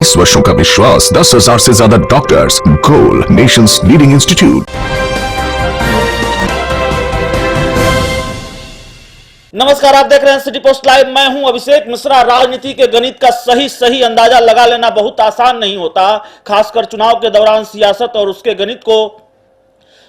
20 वर्षों का विश्वास, 10,000 से ज्यादा डॉक्टर्स, गोल नेशंस लीडिंग इंस्टीट्यूट। नमस्कार, आप देख रहे हैं सिटी पोस्ट लाइव। मैं हूं अभिषेक मिश्रा। राजनीति के गणित का सही अंदाजा लगा लेना बहुत आसान नहीं होता। खासकर चुनाव के दौरान सियासत और उसके गणित को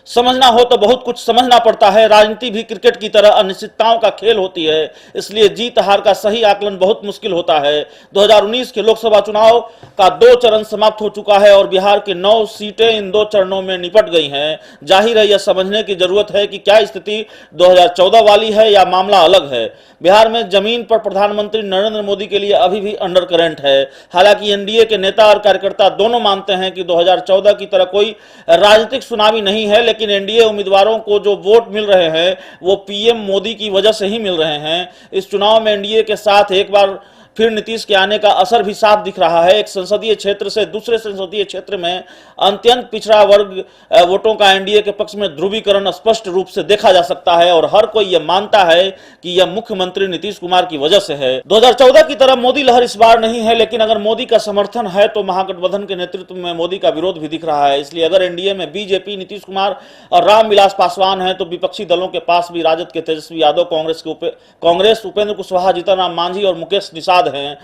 समझना हो तो बहुत कुछ समझना पड़ता है। राजनीति भी क्रिकेट की तरह अनिश्चितताओं का खेल होती है, इसलिए जीत हार का सही आकलन बहुत मुश्किल होता है। 2019 के लोकसभा चुनाव का 2 चरण समाप्त हो चुका है और बिहार की 9 सीटें इन 2 चरणों में निपट गई हैं। जाहिर है, यह समझने की जरूरत है कि क्या स्थिति 2014 वाली है या मामला अलग है। बिहार में जमीन पर प्रधानमंत्री नरेंद्र मोदी के लिए अभी भी अंडर करंट है। हालांकि एनडीए के नेता और कार्यकर्ता दोनों मानते हैं कि 2014 की तरह कोई राजनीतिक सुनामी नहीं है, लेकिन एनडीए उम्मीदवारों को जो वोट मिल रहे हैं वो पीएम मोदी की वजह से ही मिल रहे हैं। इस चुनाव में एनडीए के साथ एक बार फिर नीतीश के आने का असर भी साफ दिख रहा है। एक संसदीय क्षेत्र से दूसरे संसदीय क्षेत्र में अत्यंत पिछड़ा वर्ग वोटों का एनडीए के पक्ष में ध्रुवीकरण स्पष्ट रूप से देखा जा सकता है और हर कोई यह मानता है कि यह मुख्यमंत्री नीतीश कुमार की वजह से है। 2014 की तरह मोदी लहर इस बार नहीं है, लेकिन अगर मोदी का समर्थन है तो महागठबंधन के नेतृत्व में मोदी का विरोध भी दिख रहा है। इसलिए अगर एनडीए में बीजेपी, नीतीश कुमार और रामविलास पासवान है तो विपक्षी दलों के पास भी राजद के तेजस्वी यादव, कांग्रेस उपेंद्र कुशवाहा, जीतन राम मांझी और मुकेश निषाद हैं।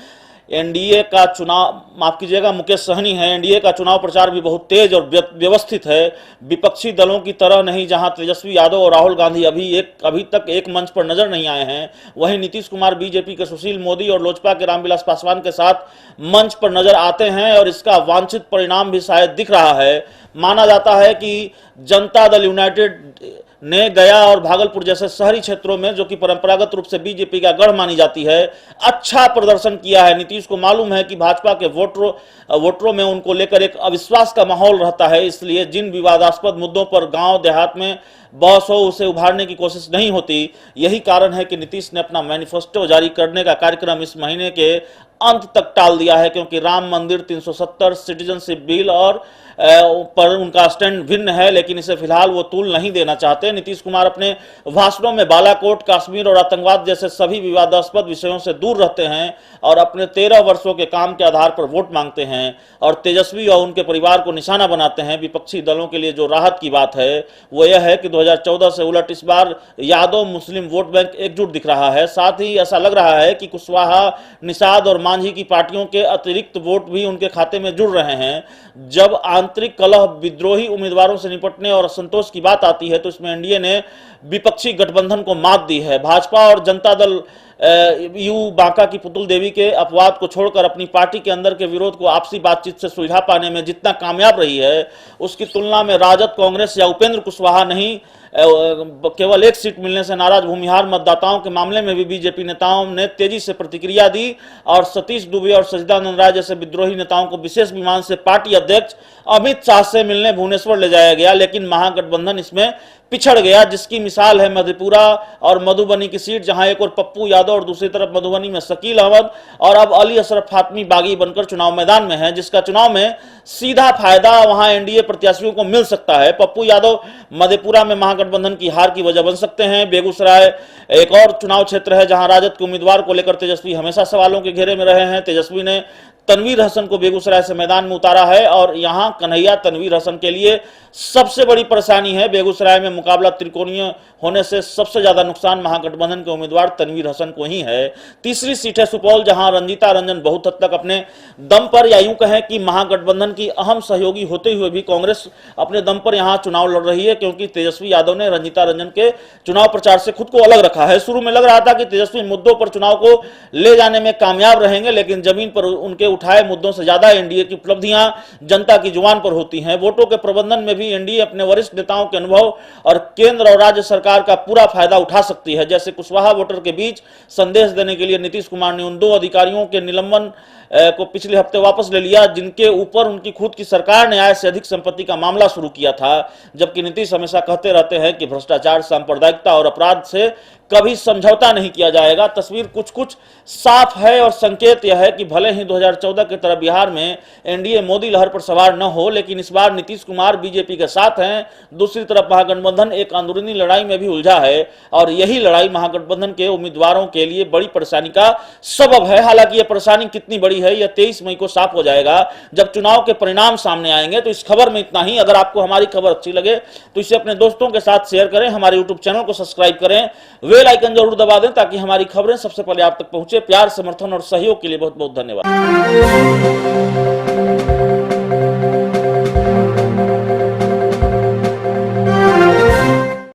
एनडीए का चुनाव, माफ कीजिएगा, मुकेश सहनी है। एनडीए का चुनाव प्रचार भी बहुत तेज और व्यवस्थित है। विपक्षी दलों की तरह नहीं, जहां तेजस्वी यादव और राहुल गांधी अभी तक एक मंच पर नजर नहीं आए हैं, वहीं नीतीश कुमार बीजेपी के सुशील मोदी और लोजपा के रामविलास पासवान के साथ मंच पर नजर आते हैं और इसका वांछित परिणाम भी शायद दिख रहा है। माना जाता है कि जनता दल यूनाइटेड ने गया और भागलपुर जैसे शहरी क्षेत्रों में, जो कि परंपरागत रूप से बीजेपी का गढ़ मानी जाती है, अच्छा प्रदर्शन किया है। नीतीश को मालूम है कि भाजपा के वोटरों में उनको लेकर एक अविश्वास का माहौल रहता है, इसलिए जिन विवादास्पद मुद्दों पर गांव देहात में बहस हो उसे उभारने की कोशिश नहीं होती। यही कारण है कि नीतीश ने अपना मैनिफेस्टो जारी करने का कार्यक्रम इस महीने के अंत तक टाल दिया है, क्योंकि राम मंदिर, 370, सिटीजनशिप बिल और पर उनका स्टैंड भिन्न है, लेकिन इसे फिलहाल वो तूल नहीं देना चाहते। नीतीश कुमार अपने भाषणों में बालाकोट, कश्मीर और आतंकवाद जैसे सभी विवादास्पद विषयों से दूर रहते हैं और अपने 13 वर्षों के काम के आधार पर वोट मांगते हैं और तेजस्वी और उनके परिवार को निशाना बनाते हैं। विपक्षी दलों के लिए जो राहत की बात है वो यह है कि 2014 से उलट इस बार यादव मुस्लिम वोट बैंक एकजुट दिख रहा है। साथ ही ऐसा लग रहा है कि कुशवाहा, निषाद और मांझी की पार्टियों के अतिरिक्त वोट भी उनके खाते में जुड़ रहे हैं। जब आंतरिक कलह, विद्रोही उम्मीदवारों से निपटने और असंतोष की बात आती है तो इसमें एनडीए ने विपक्षी गठबंधन को मात दी है। भाजपा और जनता दल यू बांका की पुतुल देवी के अपवाद को छोड़कर अपनी पार्टी के अंदर के विरोध को आपसी बातचीत से सुलझा पाने में जितना कामयाब रही है, उसकी तुलना में राजद, कांग्रेस या उपेंद्र कुशवाहा नहीं, केवल एक सीट मिलने से नाराज भूमिहार मतदाताओं के मामले में भी बीजेपी नेताओं ने तेजी से प्रतिक्रिया दी और सतीश दुबे और सचिदानंद राय जैसे विद्रोही नेताओं को विशेष विमान से पार्टी अध्यक्ष अमित शाह से मिलने भुवनेश्वर ले जाया गया, लेकिन महागठबंधन इसमें पिछड़ गया, जिसकी मिसाल है मधेपुरा और मधुबनी की सीट, जहां एक और पप्पू यादव और दूसरी तरफ मधुबनी में शकील अहमद और अब अली अशरफ फातमी बागी बनकर चुनाव मैदान में है, जिसका चुनाव में सीधा फायदा वहां एनडीए प्रत्याशियों को मिल सकता है। पप्पू यादव मधेपुरा में महागठबंधन की हार की वजह बन सकते हैं। बेगूसराय एक और चुनाव क्षेत्र है जहां राजद के उम्मीदवार को लेकर तेजस्वी हमेशा सवालों के घेरे में रहे हैं। तेजस्वी ने तनवीर हसन को बेगूसराय से मैदान में उतारा है और यहां कन्हैया तनवीर हसन के लिए सबसे बड़ी परेशानी है। बेगूसराय में मुकाबला त्रिकोणीय होने से सबसे ज्यादा नुकसान महागठबंधन के उम्मीदवार तनवीर हसन को ही है। तीसरी सीट है सुपौल, जहां रंजीता रंजन बहुत हद तक अपने दम पर, या यूं कहें कि महागठबंधन की अहम सहयोगी होते हुए भी कांग्रेस अपने दम पर यहां चुनाव लड़ रही है, क्योंकि तेजस्वी यादव ने रंजीता रंजन के चुनाव प्रचार से खुद को अलग रखा है। शुरू में लग रहा था कि तेजस्वी मुद्दों पर चुनाव को ले जाने में कामयाब रहेंगे, लेकिन जमीन पर उनके उठाए मुद्दों से ज्यादा एनडीए की उपलब्धियां जनता की जुबान पर होती हैं। वोटों के प्रबंधन में भी एनडीए अपने वरिष्ठ नेताओं के अनुभव और केंद्र और राज्य सरकार का पूरा फायदा उठा सकती है। जैसे कुशवाहा वोटर के बीच संदेश देने के लिए नीतीश कुमार ने उन 2 अधिकारियों के निलंबन को पिछले हफ्ते वापस ले लिया, जिनके ऊपर उनकी खुद की सरकार ने आय से अधिक संपत्ति का मामला शुरू किया था। जबकि नीतीश हमेशा कहते रहते हैं कि भ्रष्टाचार, सांप्रदायिकता और अपराध से कभी समझौता नहीं किया जाएगा। तस्वीर कुछ कुछ साफ है और संकेत यह है कि भले ही 2014 की तरह बिहार में एनडीए मोदी लहर पर सवार न हो, लेकिन इस बार नीतीश कुमार बीजेपी के साथ हैं। दूसरी तरफ महागठबंधन एक अंदरूनी लड़ाई में भी उलझा है और यही लड़ाई महागठबंधन के उम्मीदवारों के लिए बड़ी परेशानी का सबब है। हालांकि यह परेशानी कितनी बड़ी है यह 23 मई को साफ हो जाएगा जब चुनाव के परिणाम सामने आएंगे। तो इस खबर में इतना ही। अगर आपको हमारी खबर अच्छी लगे तो इसे अपने दोस्तों के साथ शेयर करें, हमारे यूट्यूब चैनल को सब्सक्राइब करें, बेल आइकन जरूर दबा दें ताकि हमारी खबरें सबसे पहले आप तक पहुंचे। प्यार, समर्थन और सहयोग के लिए बहुत बहुत धन्यवाद।